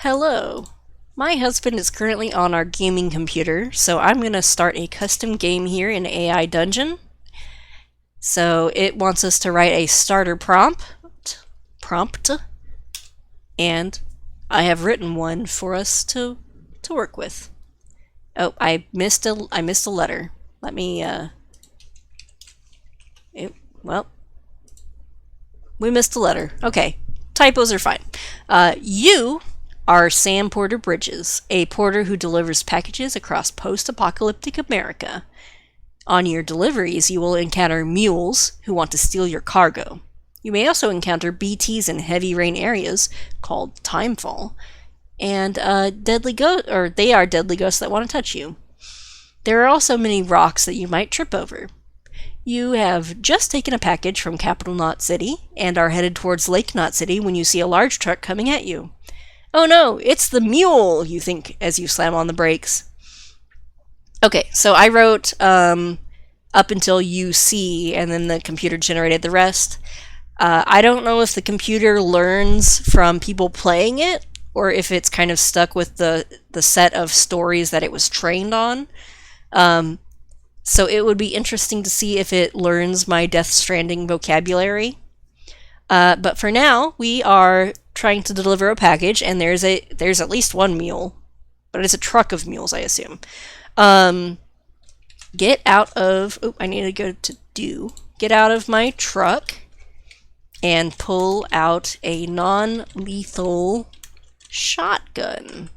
Hello. My husband is currently on our gaming computer, so I'm going to start a custom game here in AI Dungeon. So it wants us to write a starter prompt, and I have written one for us to work with. Oh, I missed a letter. Let me well, we missed a letter. Okay. Typos are fine. You are Sam Porter Bridges, a porter who delivers packages across post-apocalyptic America. On your deliveries, you will encounter mules who want to steal your cargo. You may also encounter BTs in heavy rain areas called Timefall, and they are deadly ghosts that want to touch you. There are also many rocks that you might trip over. You have just taken a package from Capital Knot City and are headed towards Lake Knot City when you see a large truck coming at you. Oh no, it's the mule, you think as you slam on the brakes. Okay, so I wrote up until you see, and then the computer generated the rest. I don't know if the computer learns from people playing it, or if it's kind of stuck with the set of stories that it was trained on. So it would be interesting to see if it learns my Death Stranding vocabulary. But for now, we are trying to deliver a package, and there's at least one mule. But it's a truck of mules, I assume. Get out of... Oh, I need to go to do. Get out of my truck and pull out a non-lethal shotgun.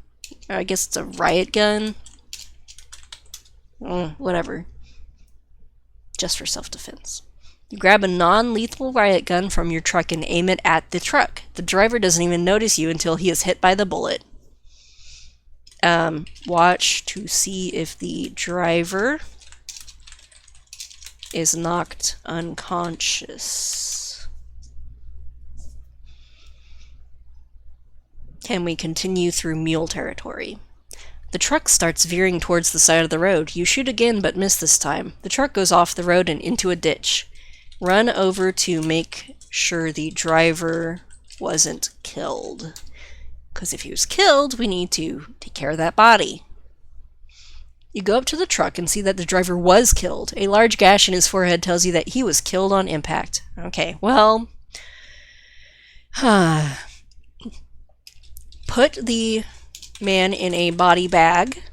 I guess it's a riot gun. Whatever. Just for self-defense. You grab a non-lethal riot gun from your truck and aim it at the truck. The driver doesn't even notice you until he is hit by the bullet. Watch to see if the driver is knocked unconscious. Can we continue through mule territory? The truck starts veering towards the side of the road. You shoot again, but miss this time. The truck goes off the road and into a ditch. Run over to make sure the driver wasn't killed. Because if he was killed, we need to take care of that body. You go up to the truck and see that the driver was killed. A large gash in his forehead tells you that he was killed on impact. Okay, well... Put the man in a body bag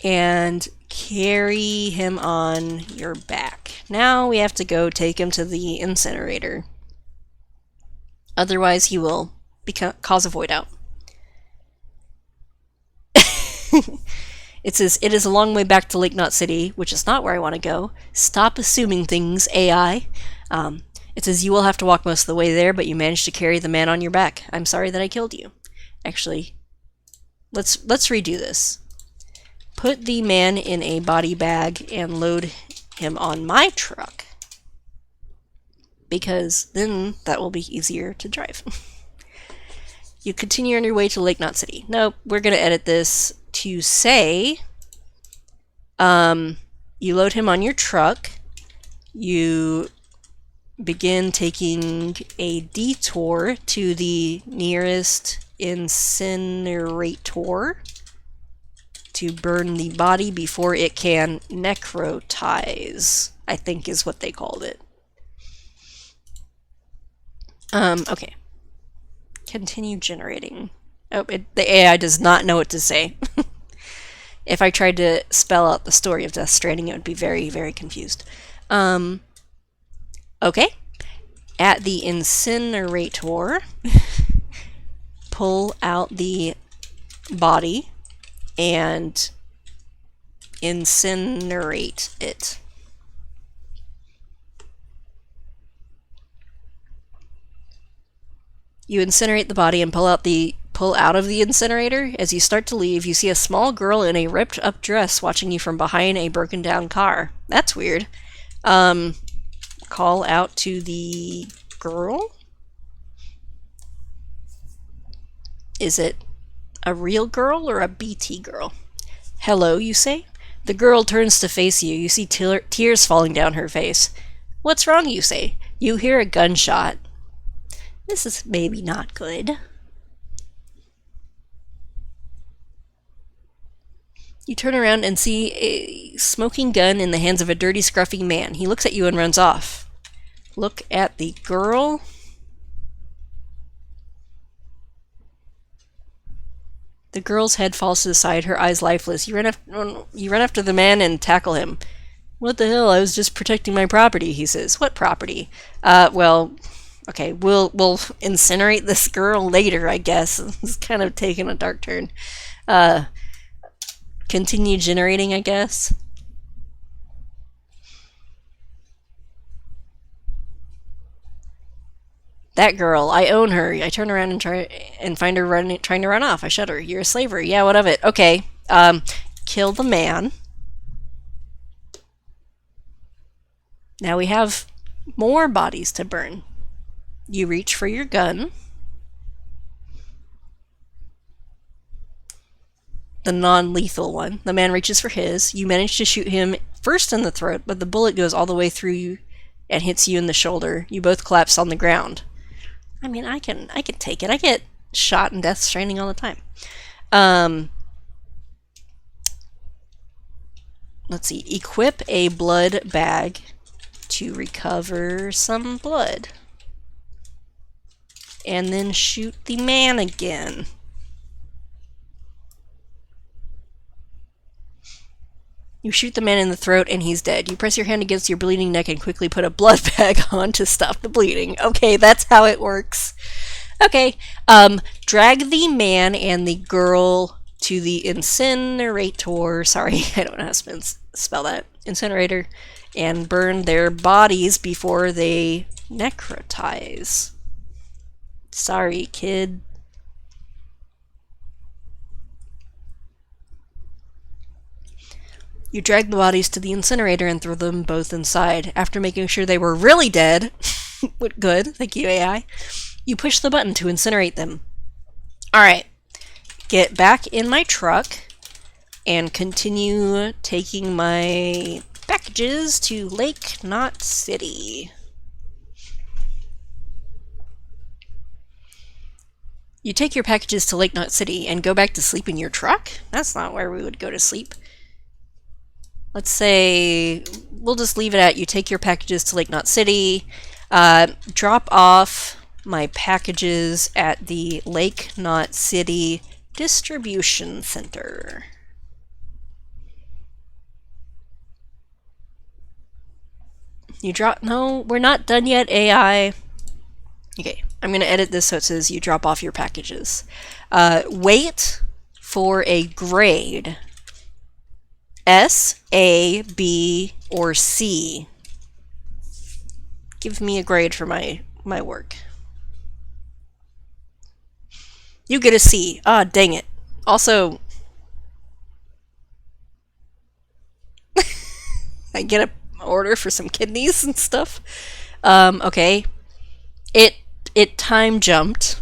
and carry him on your back. Now we have to go take him to the incinerator. Otherwise he will cause a void out. It says, it is a long way back to Lake Knot City, which is not where I want to go. Stop assuming things, AI. It says, you will have to walk most of the way there, but you managed to carry the man on your back. I'm sorry that I killed you. Actually, let's redo this. Put the man in a body bag and load him on my truck. Because then that will be easier to drive. You continue on your way to Lake Knot City. Nope, we're going to edit this to say, you load him on your truck, you begin taking a detour to the nearest incinerator to burn the body before it can necrotize, I think is what they called it. Okay. Continue generating. Oh, the AI does not know what to say. If I tried to spell out the story of Death Stranding, it would be very, very confused. Okay. At the incinerator, pull out the body and incinerate it. You incinerate the body and pull out of the incinerator. As you start to leave, you see a small girl in a ripped up dress watching you from behind a broken down car. That's weird. Call out to the girl. Is it a real girl or a BT girl? Hello, you say? The girl turns to face you. You see tears falling down her face. What's wrong, you say? You hear a gunshot. This is maybe not good. You turn around and see a smoking gun in the hands of a dirty, scruffy man. He looks at you and runs off. Look at the girl. The girl's head falls to the side, her eyes lifeless. You run after the man and tackle him. What the hell? I was just protecting my property, he says. What property? Well, okay, we'll incinerate this girl later, I guess. It's kind of taking a dark turn. Continue generating, I guess. That girl, I own her. I turn around and find her trying to run off. I shudder. You're a slaver. Yeah, what of it? Okay. Kill the man. Now we have more bodies to burn. You reach for your gun. The non-lethal one. The man reaches for his. You manage to shoot him first in the throat, but the bullet goes all the way through you and hits you in the shoulder. You both collapse on the ground. I mean, I can take it. I get shot in Death Stranding all the time. Let's see. Equip a blood bag to recover some blood. And then shoot the man again. You shoot the man in the throat and he's dead. You press your hand against your bleeding neck and quickly put a blood bag on to stop the bleeding. Okay, that's how it works. Okay, drag the man and the girl to the incinerator. Sorry, I don't know how to spell that. Incinerator. And burn their bodies before they necrotize. Sorry, kid. You drag the bodies to the incinerator and throw them both inside. After making sure they were really dead, good, thank you AI, you push the button to incinerate them. Alright, get back in my truck and continue taking my packages to Lake Knot City. You take your packages to Lake Knot City and go back to sleep in your truck? That's not where we would go to sleep. Let's say we'll just leave it at you take your packages to Lake Knot City, drop off my packages at the Lake Knot City Distribution Center. You drop... No, we're not done yet, AI. Okay, I'm going to edit this so it says you drop off your packages. Wait for a grade. S, A, B, or C. Give me a grade for my work. You get a C. Ah, dang it. Also, I get an order for some kidneys and stuff. Okay. It time jumped.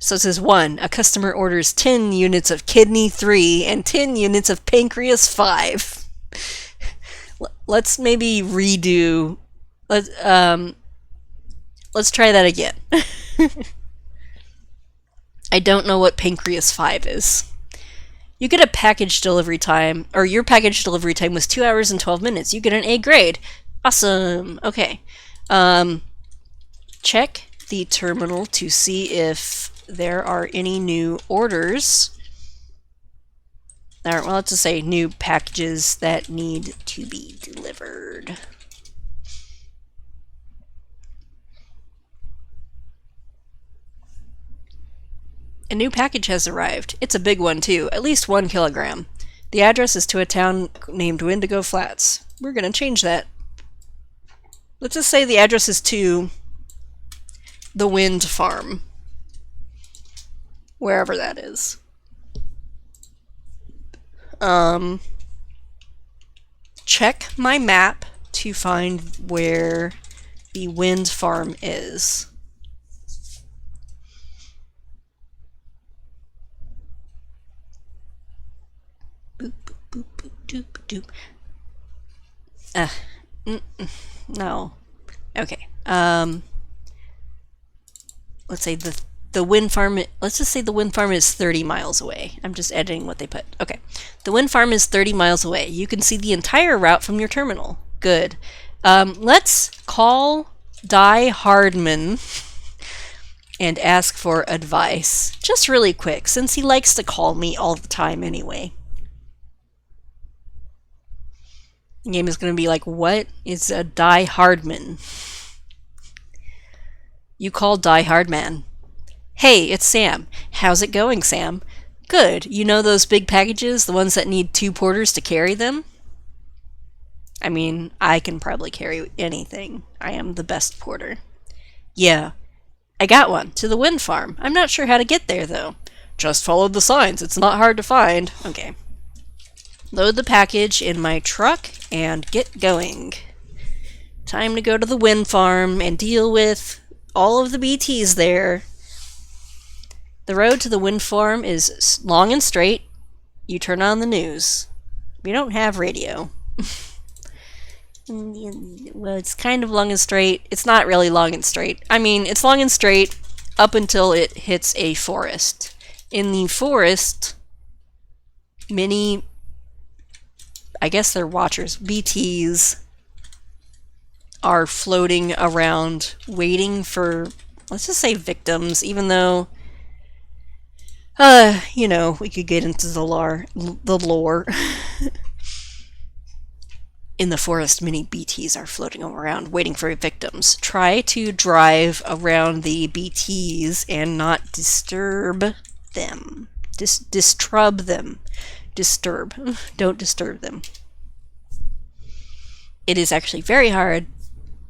So it says 1. A customer orders 10 units of kidney 3 and 10 units of pancreas 5. Let's maybe redo. Let's try that again. I don't know what pancreas 5 is. You get a package delivery time, or your package delivery time was 2 hours and 12 minutes. You get an A grade. Awesome. Okay. Check the terminal to see if there are any new orders. Well, let's just say new packages that need to be delivered. A new package has arrived. It's a big one too, at least 1 kilogram. The address is to a town named Wendigo Flats. We're gonna change that. Let's just say the address is to the wind farm. Wherever that is. Check my map to find where the wind farm is. Boop, boop, boop, boop, doop, doop. No. Okay. Let's say the wind farm, let's just say the wind farm is 30 miles away. I'm just editing what they put. Okay. The wind farm is 30 miles away. You can see the entire route from your terminal. Good. Let's call Die Hardman and ask for advice. Just really quick, since he likes to call me all the time anyway. The game is going to be like, what is a Die Hardman? You call Die Hardman. Hey, it's Sam. How's it going, Sam? Good. You know those big packages, the ones that need 2 porters to carry them? I mean, I can probably carry anything. I am the best porter. Yeah. I got one, to the wind farm. I'm not sure how to get there, though. Just follow the signs. It's not hard to find. Okay. Load the package in my truck and get going. Time to go to the wind farm and deal with all of the BTs there. The road to the wind farm is long and straight. You turn on the news. We don't have radio. Well, it's kind of long and straight. It's not really long and straight. I mean, it's long and straight up until it hits a forest. In the forest, many, I guess they're watchers, BTs, are floating around waiting for, let's just say, victims, even though, you know, we could get into the lore. In the forest, many BTs are floating around waiting for victims. Try to drive around the BTs and not disturb them. Disturb them. Disturb. Don't disturb them. It is actually very hard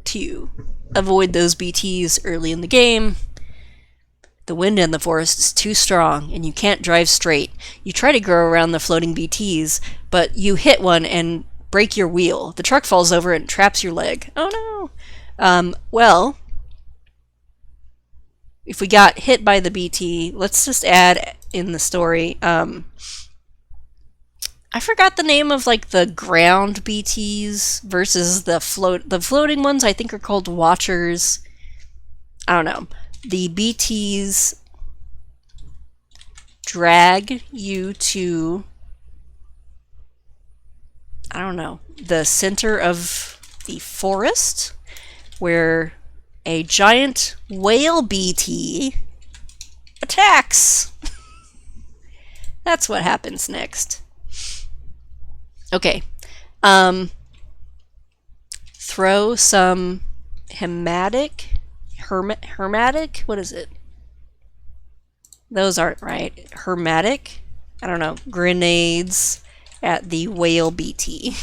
to avoid those BTs early in the game. The wind in the forest is too strong and you can't drive straight. You try to go around the floating BTs, but you hit one and break your wheel. The truck falls over and traps your leg. Oh no! Well, if we got hit by the BT, let's just add in the story, I forgot the name of like the ground BTs versus the floating ones. I think are called watchers. I don't know. The BTs drag you to, I don't know, the center of the forest where a giant whale BT attacks. That's what happens next. Okay. Throw some hermetic? What is it? Those aren't right. Hermetic? I don't know. Grenades at the whale BT.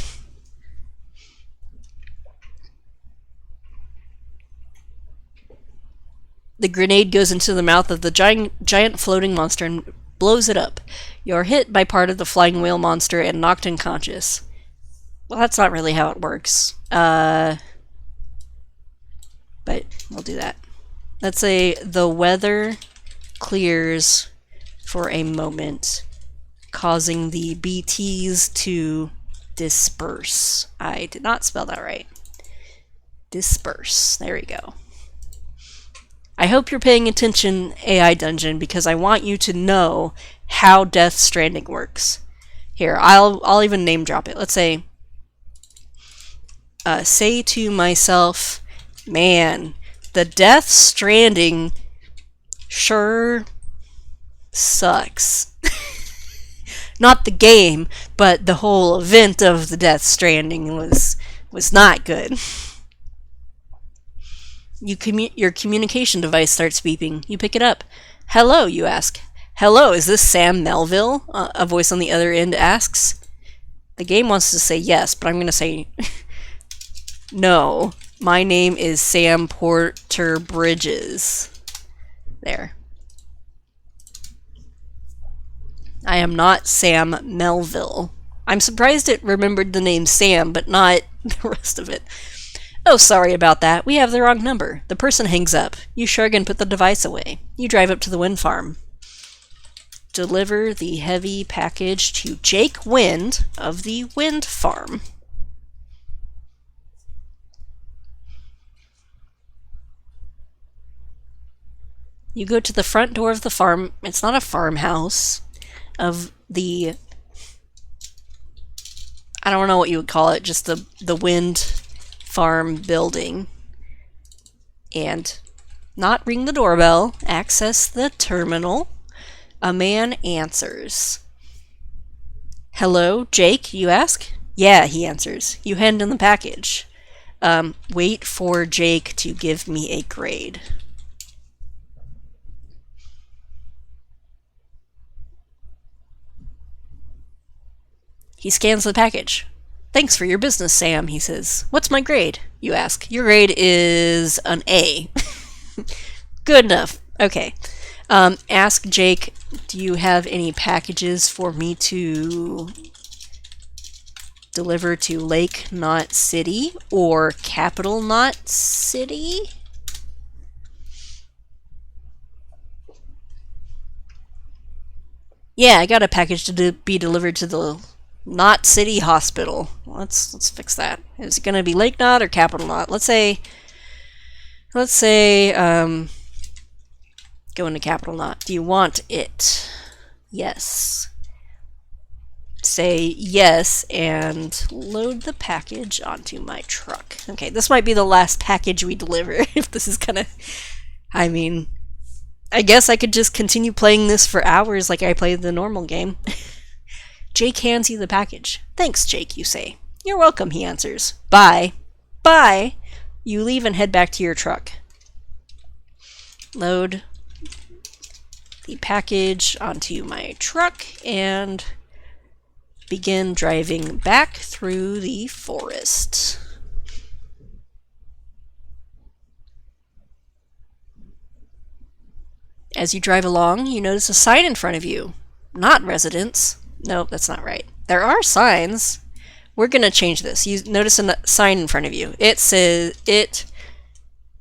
The grenade goes into the mouth of the giant floating monster and blows it up. You're hit by part of the flying whale monster and knocked unconscious. Well, that's not really how it works. But we'll do that. Let's say the weather clears for a moment, causing the BTs to disperse. I did not spell that right. Disperse. There we go. I hope you're paying attention, AI Dungeon, because I want you to know how Death Stranding works. Here, I'll even name drop it. Let's say to myself, man, the Death Stranding sure sucks. Not the game, but the whole event of the Death Stranding was not good. Your communication device starts beeping. You pick it up. Hello, you ask. Hello, is this Sam Melville? A voice on the other end asks. The game wants to say yes, but I'm going to say no. My name is Sam Porter Bridges. There. I am not Sam Melville. I'm surprised it remembered the name Sam, but not the rest of it. Oh, sorry about that. We have the wrong number. The person hangs up. You shrug and put the device away. You drive up to the wind farm. Deliver the heavy package to Jake Wind of the wind farm. You go to the front door of the farm. It's not a farmhouse. Of the... I don't know what you would call it. Just the wind farm building. And not ring the doorbell. Access the terminal. A man answers. Hello, Jake, you ask? Yeah, he answers. You hand in the package. Wait for Jake to give me a grade. He scans the package. Thanks for your business, Sam, he says. What's my grade? You ask. Your grade is an A. Good enough. Okay. Ask Jake, do you have any packages for me to deliver to Lake Knot City or Capital Knot City? Yeah, I got a package to be delivered to the Knot City Hospital. Let's fix that. Is it going to be Lake Knot or Capital Knot? Let's say go into Capital Knot. Do you want it? Yes. Say yes and load the package onto my truck. Okay, this might be the last package we deliver if this is gonna... I mean, I guess I could just continue playing this for hours like I played the normal game. Jake hands you the package. Thanks, Jake, you say. You're welcome, he answers. Bye. Bye. You leave and head back to your truck. Load the package onto my truck and begin driving back through the forest. As you drive along, you notice a sign in front of you. Not residence. Nope, that's not right. There are signs. We're going to change this. You notice a sign in front of you. It says it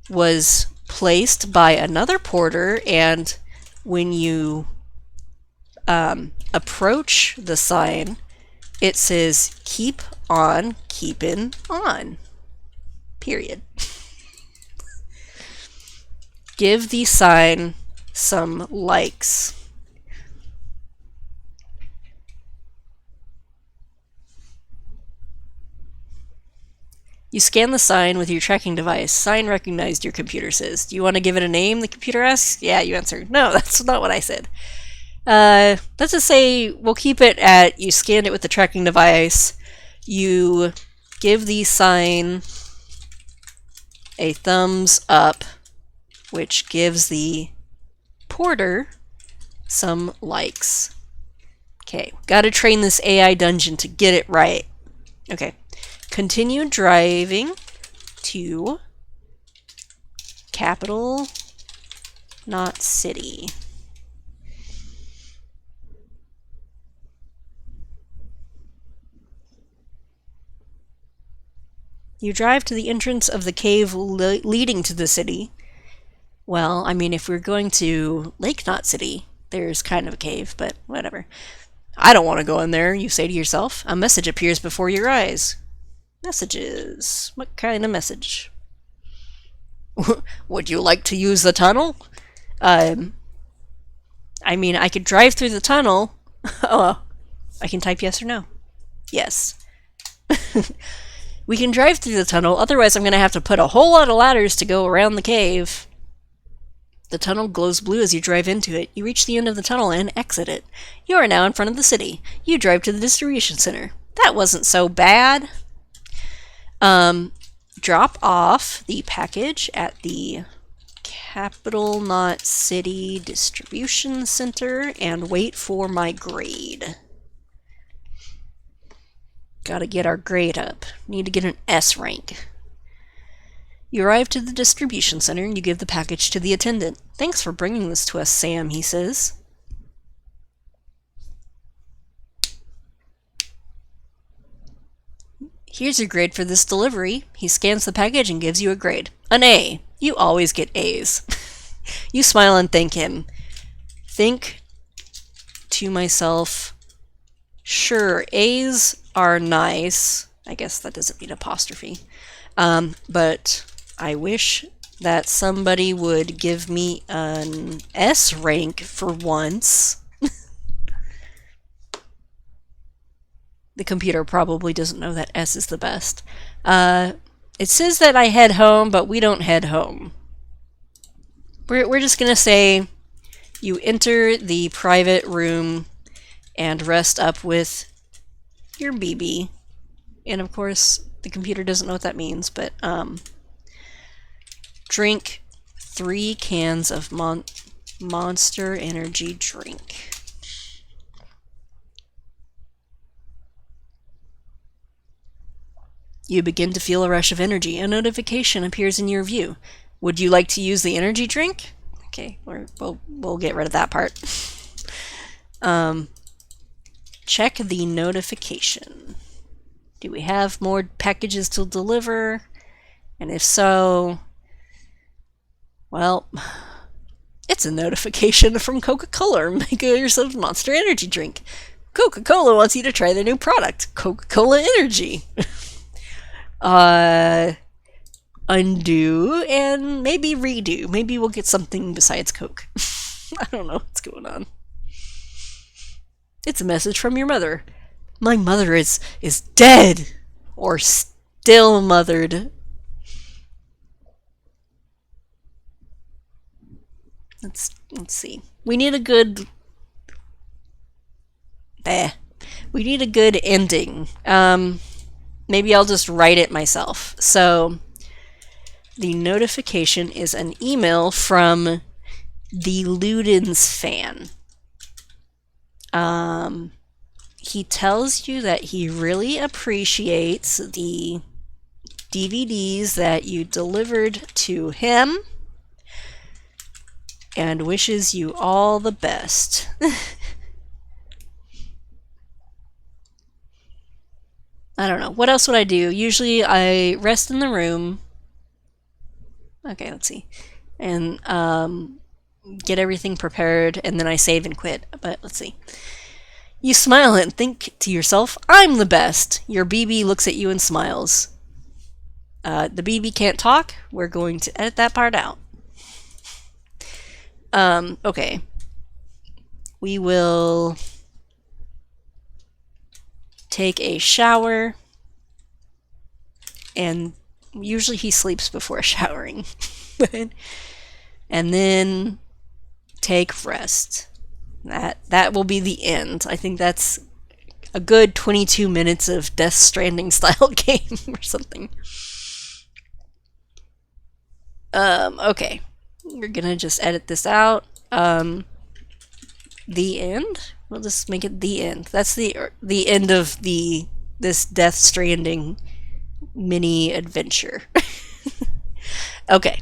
was placed by another porter, and when you approach the sign, it says keep on keepin' on. Period. Give the sign some likes. You scan the sign with your tracking device. Sign recognized, your computer says. Do you want to give it a name? The computer asks. Yeah, you answer. No, that's not what I said. Let's just say we'll keep it at you scanned it with the tracking device. You give the sign a thumbs up, which gives the porter some likes. Okay, gotta train this AI dungeon to get it right. Okay. Continue driving to Capital Knot City. You drive to the entrance of the cave leading to the city. Well, I mean, if we're going to Lake Knot City, there's kind of a cave, but whatever. I don't want to go in there, you say to yourself. A message appears before your eyes. Messages. What kind of message? Would you like to use the tunnel? I mean, I could drive through the tunnel. Oh, I can type yes or no. Yes. We can drive through the tunnel, otherwise I'm going to have to put a whole lot of ladders to go around the cave. The tunnel glows blue as you drive into it. You reach the end of the tunnel and exit it. You are now in front of the city. You drive to the distribution center. That wasn't so bad. Drop off the package at the Capital Knot City Distribution Center and wait for my grade. Gotta get our grade up. Need to get an S rank. You arrive to the distribution center and you give the package to the attendant. Thanks for bringing this to us, Sam, he says. Here's your grade for this delivery. He scans the package and gives you a grade. An A. You always get A's. You smile and thank him. Think to myself, sure, A's are nice. I guess that doesn't mean apostrophe. But I wish that somebody would give me an S rank for once. The computer probably doesn't know that S is the best. It says that I head home, but we don't head home. We're just going to say you enter the private room and rest up with your BB. And of course, the computer doesn't know what that means, but drink 3 cans of Monster Energy drink. You begin to feel a rush of energy. A notification appears in your view. Would you like to use the energy drink? Okay, we'll get rid of that part. Check the notification. Do we have more packages to deliver? And if so, well, it's a notification from Coca-Cola makers of Monster Energy drink. Coca-Cola wants you to try their new product, Coca-Cola Energy. Undo and maybe redo. Maybe we'll get something besides Coke. I don't know what's going on. It's a message from your mother. My mother is dead or still mothered. Let's see. We need a good ending. Maybe I'll just write it myself. So the notification is an email from the Ludens fan. He tells you that he really appreciates the DVDs that you delivered to him and wishes you all the best. I don't know. What else would I do? Usually I rest in the room. Okay, let's see. And get everything prepared, and then I save and quit. But let's see. You smile and think to yourself, I'm the best. Your BB looks at you and smiles. The BB can't talk. We're going to edit that part out. Okay. We will take a shower, and usually he sleeps before showering. And then take rest. That will be the end. I think that's a good 22 minutes of Death Stranding style game or something. Okay. We're gonna just edit this out. The end? We'll just make it the end. That's the end of this Death Stranding mini adventure. Okay.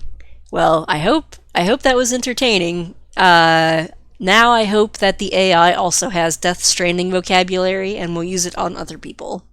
Well, I hope that was entertaining. Now I hope that the AI also has Death Stranding vocabulary and will use it on other people.